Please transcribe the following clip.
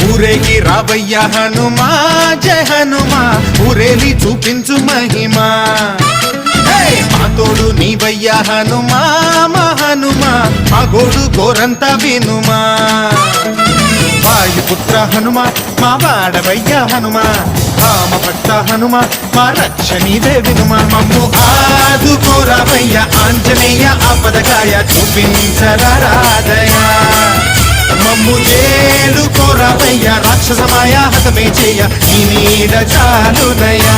ఊరేగి రావయ్య హనుమా జయ హనుమా ఊరేలి చూపించు మహిమా మా తోడు నీవయ్య హనుమా మా హనుమా మా గోడు గోరంత వినుమా వాయుపుత్ర హనుమా మా వాడవయ్య హనుమా రామ భక్త హనుమా మా రక్షణీదే వినుమా మమ్ము ఆదుకోరావయ్య ఆంజనేయ ఆపదకాయ చూపించరాదయా మమ్ము ఏలు కోరావయ్య రాక్షసమాయ హతమే చేయ నీ నీడ చాలునయా